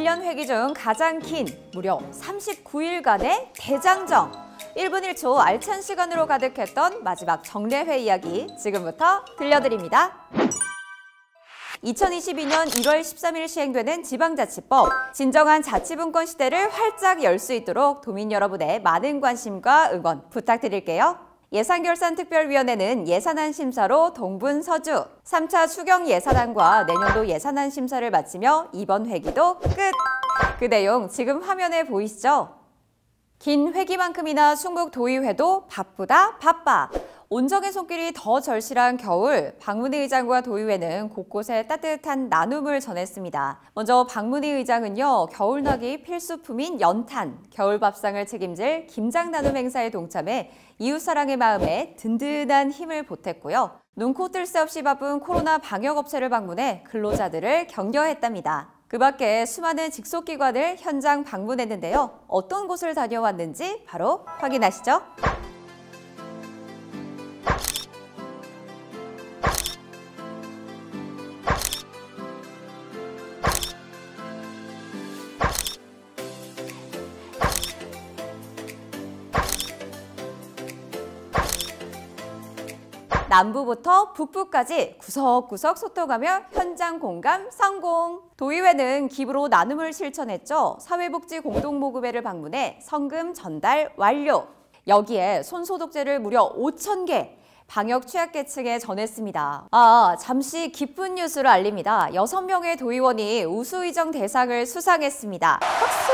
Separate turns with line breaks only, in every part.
1년 회기 중 가장 긴 무려 39일간의 대장정. 1분 1초 알찬 시간으로 가득했던 마지막 정례회 이야기 지금부터 들려드립니다. 2022년 1월 13일 시행되는 지방자치법. 진정한 자치분권 시대를 활짝 열 수 있도록 도민 여러분의 많은 관심과 응원 부탁드릴게요. 예산결산특별위원회는 예산안 심사로 동분서주, 3차 추경 예산안과 내년도 예산안 심사를 마치며 이번 회기도 끝! 그 내용 지금 화면에 보이시죠? 긴 회기만큼이나 충북도의회도 바쁘다 바빠. 온정의 손길이 더 절실한 겨울, 박문희 의장과 도의회는 곳곳에 따뜻한 나눔을 전했습니다. 먼저 박문희 의장은요, 겨울나기 필수품인 연탄, 겨울밥상을 책임질 김장 나눔 행사에 동참해 이웃사랑의 마음에 든든한 힘을 보탰고요. 눈코 뜰 새 없이 바쁜 코로나 방역업체를 방문해 근로자들을 격려했답니다. 그 밖에 수많은 직속기관을 현장 방문했는데요. 어떤 곳을 다녀왔는지 바로 확인하시죠. 남부부터 북부까지 구석구석 소통하며 현장 공감 성공! 도의회는 기부로 나눔을 실천했죠. 사회복지공동모금회를 방문해 성금 전달 완료! 여기에 손소독제를 무려 5,000개! 방역 취약계층에 전했습니다. 잠시 기쁜 뉴스를 알립니다. 6명의 도의원이 우수의정 대상을 수상했습니다. 박수!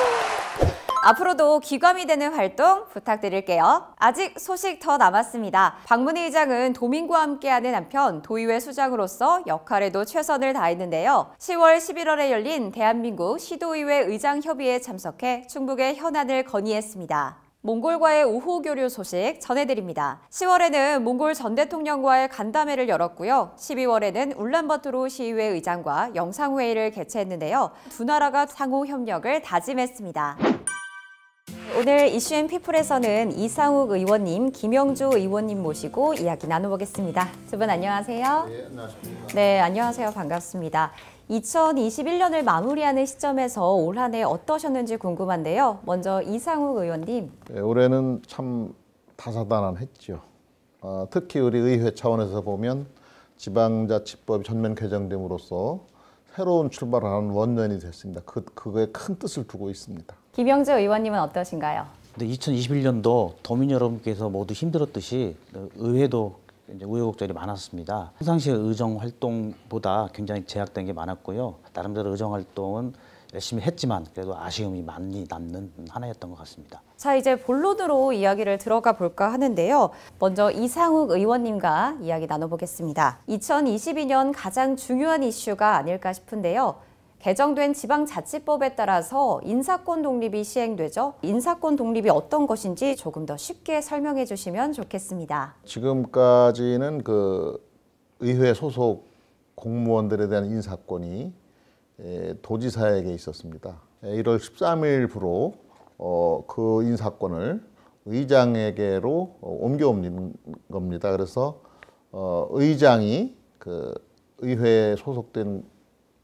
앞으로도 귀감이 되는 활동 부탁드릴게요. 아직 소식 더 남았습니다. 박문희 의장은 도민과 함께하는 한편 도의회 수장으로서 역할에도 최선을 다했는데요. 10월 11월에 열린 대한민국 시도의회 의장협의회에 참석해 충북의 현안을 건의했습니다. 몽골과의 우호 교류 소식 전해드립니다. 10월에는 몽골 전 대통령과의 간담회를 열었고요. 12월에는 울란바토르 시의회 의장과 영상회의를 개최했는데요. 두 나라가 상호 협력을 다짐했습니다. 오늘 이슈앤피플에서는 이상욱 의원님, 김영주 의원님 모시고 이야기 나눠보겠습니다. 두 분 안녕하세요.
네, 안녕하십니까.
네, 안녕하세요. 반갑습니다. 2021년을 마무리하는 시점에서 올 한 해 어떠셨는지 궁금한데요. 먼저 이상욱 의원님.
네, 올해는 참 다사다난했죠. 특히 우리 의회 차원에서 보면 지방자치법이 전면 개정됨으로써 새로운 출발을 하는 원년이 됐습니다. 그거에 큰 뜻을 두고 있습니다.
김영주 의원님은 어떠신가요?
네, 2021년도 도민 여러분께서 모두 힘들었듯이 의회도 이제 우여곡절이 많았습니다. 평상시의 의정 활동보다 굉장히 제약된 게 많았고요. 나름대로 의정 활동은 열심히 했지만 그래도 아쉬움이 많이 남는 한 해였던 것 같습니다.
자, 이제 본론으로 이야기를 들어가 볼까 하는데요. 먼저 이상욱 의원님과 이야기 나눠보겠습니다. 2022년 가장 중요한 이슈가 아닐까 싶은데요. 개정된 지방자치법에 따라서 인사권 독립이 시행되죠. 인사권 독립이 어떤 것인지 조금 더 쉽게 설명해 주시면 좋겠습니다.
지금까지는 그 의회 소속 공무원들에 대한 인사권이 도지사에게 있었습니다. 1월 13일부로 그 인사권을 의장에게로 옮겨옵는 겁니다. 그래서 의장이 그 의회에 소속된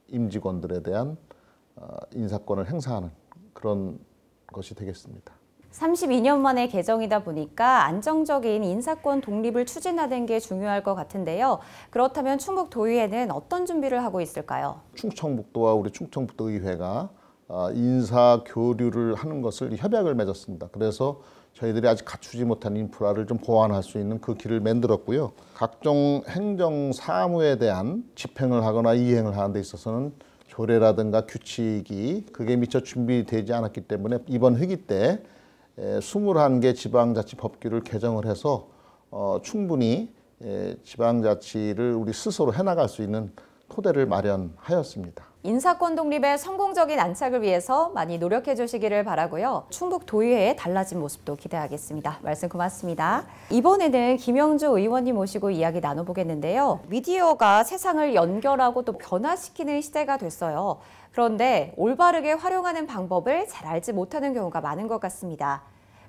임직원들에 대한 인사권을 행사하는 그런 것이 되겠습니다.
32년 만에 개정이다 보니까 안정적인 인사권 독립을 추진하는 게 중요할 것 같은데요. 그렇다면 충북도의회는 어떤 준비를 하고 있을까요?
충청북도와 우리 충청북도의회가 인사 교류를 하는 것을 협약을 맺었습니다. 그래서 저희들이 아직 갖추지 못한 인프라를 좀 보완할 수 있는 그 길을 만들었고요. 각종 행정 사무에 대한 집행을 하거나 이행을 하는 데 있어서는 조례라든가 규칙이 그게 미처 준비되지 않았기 때문에 이번 회기 때 21개 지방자치법규를 개정을 해서 충분히 지방자치를 우리 스스로 해나갈 수 있는 토대를 마련하였습니다.
인사권 독립의 성공적인 안착을 위해서 많이 노력해 주시기를 바라고요. 충북도의회의 달라진 모습도 기대하겠습니다. 말씀 고맙습니다. 이번에는 김영주 의원님 모시고 이야기 나눠보겠는데요. 미디어가 세상을 연결하고 또 변화시키는 시대가 됐어요. 그런데 올바르게 활용하는 방법을 잘 알지 못하는 경우가 많은 것 같습니다.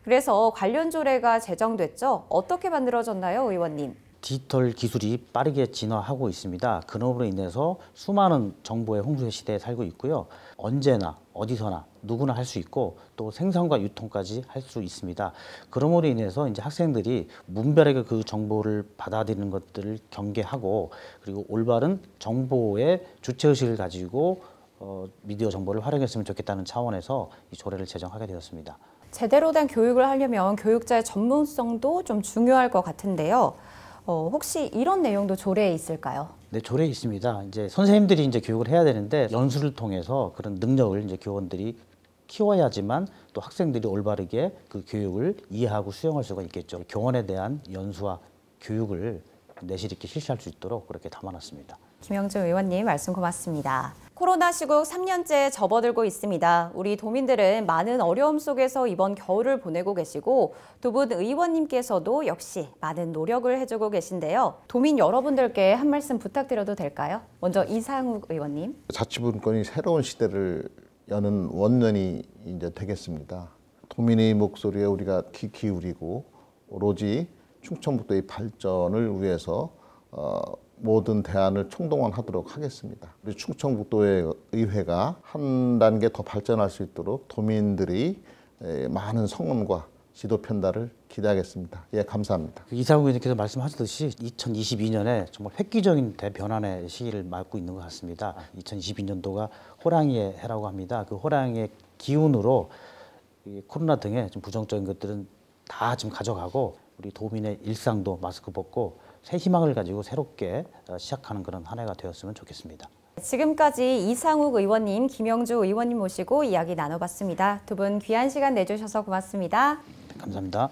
그래서 관련 조례가 제정됐죠. 어떻게 만들어졌나요, 의원님?
디지털 기술이 빠르게 진화하고 있습니다. 그럼으로 인해서 수많은 정보의 홍수의 시대에 살고 있고요. 언제나 어디서나 누구나 할 수 있고 또 생산과 유통까지 할 수 있습니다. 그럼으로 인해서 이제 학생들이 문별에게 그 정보를 받아들이는 것들을 경계하고 그리고 올바른 정보의 주체의식을 가지고 미디어 정보를 활용했으면 좋겠다는 차원에서 이 조례를 제정하게 되었습니다.
제대로 된 교육을 하려면 교육자의 전문성도 좀 중요할 것 같은데요. 혹시 이런 내용도 조례에 있을까요?
네, 조례에 있습니다. 이제 선생님들이 이제 교육을 해야 되는데 연수를 통해서 그런 능력을 이제 교원들이 키워야지만 또 학생들이 올바르게 그 교육을 이해하고 수용할 수가 있겠죠. 교원에 대한 연수와 교육을 내실 있게 실시할 수 있도록 그렇게 담아놨습니다.
김영주 의원님 말씀 고맙습니다. 코로나 시국 3년째 접어들고 있습니다. 우리 도민들은 많은 어려움 속에서 이번 겨울을 보내고 계시고 두 분 의원님께서도 역시 많은 노력을 해주고 계신데요. 도민 여러분들께 한 말씀 부탁드려도 될까요? 먼저 이상욱 의원님.
자치분권이 새로운 시대를 여는 원년이 이제 되겠습니다. 도민의 목소리에 우리가 귀 기울이고 오로지 충청북도의 발전을 위해서 모든 대안을 총동원하도록 하겠습니다. 우리 충청북도의 의회가 한 단계 더 발전할 수 있도록 도민들이 많은 성원과 지도 편달을 기대하겠습니다. 예, 감사합니다.
이상욱 의원님께서 말씀하셨듯이 2022년에 정말 획기적인 대변환의 시기를 맞고 있는 것 같습니다. 2022년도가 호랑이의 해라고 합니다. 그 호랑이의 기운으로 이 코로나 등의 좀 부정적인 것들은 다 좀 가져가고 우리 도민의 일상도 마스크 벗고 새 희망을 가지고 새롭게 시작하는 그런 한 해가 되었으면 좋겠습니다.
지금까지 이상욱 의원님, 김영주 의원님 모시고 이야기 나눠봤습니다. 두 분 귀한 시간 내주셔서 고맙습니다.
감사합니다.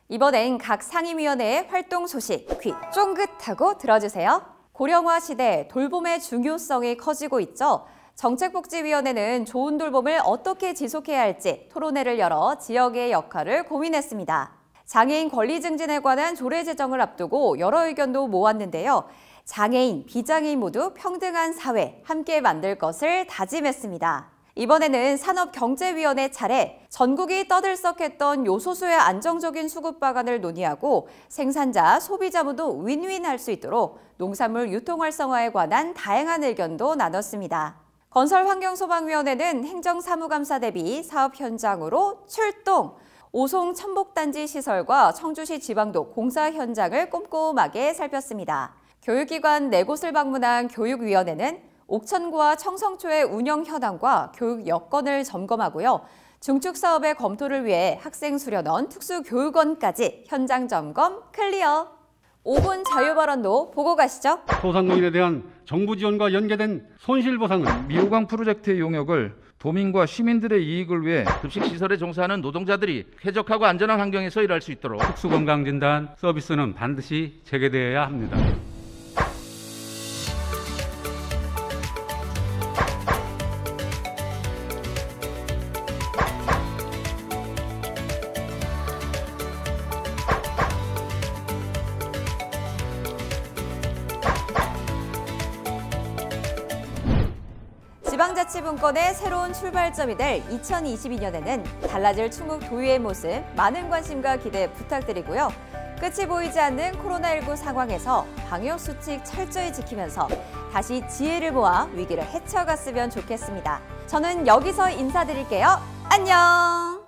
이번엔 각 상임위원회의 활동 소식 귀 쫑긋하고 들어주세요. 고령화 시대 돌봄의 중요성이 커지고 있죠. 정책복지위원회는 좋은 돌봄을 어떻게 지속해야 할지 토론회를 열어 지역의 역할을 고민했습니다. 장애인 권리 증진에 관한 조례 제정을 앞두고 여러 의견도 모았는데요. 장애인, 비장애인 모두 평등한 사회 함께 만들 것을 다짐했습니다. 이번에는 산업경제위원회 차례 전국이 떠들썩했던 요소수의 안정적인 수급 방안을 논의하고 생산자, 소비자 모두 윈윈할 수 있도록 농산물 유통 활성화에 관한 다양한 의견도 나눴습니다. 건설환경소방위원회는 행정사무감사 대비 사업 현장으로 출동! 오송 천복단지 시설과 청주시 지방도 공사 현장을 꼼꼼하게 살폈습니다. 교육기관 4곳을 방문한 교육위원회는 옥천구와 청성초의 운영 현황과 교육 여건을 점검하고요. 중축 사업의 검토를 위해 학생 수련원, 특수교육원까지 현장 점검 클리어. 5분 자유발언도 보고 가시죠.
소상공인에 대한 정부 지원과 연계된 손실보상은
미호강 프로젝트의 용역을 도민과 시민들의 이익을 위해 급식시설에 종사하는 노동자들이 쾌적하고 안전한 환경에서 일할 수 있도록
특수건강진단 서비스는 반드시 재개되어야 합니다.
지방자치분권의 새로운 출발점이 될 2022년에는 달라질 충북 도의회 모습 많은 관심과 기대 부탁드리고요. 끝이 보이지 않는 코로나19 상황에서 방역수칙 철저히 지키면서 다시 지혜를 모아 위기를 헤쳐갔으면 좋겠습니다. 저는 여기서 인사드릴게요. 안녕!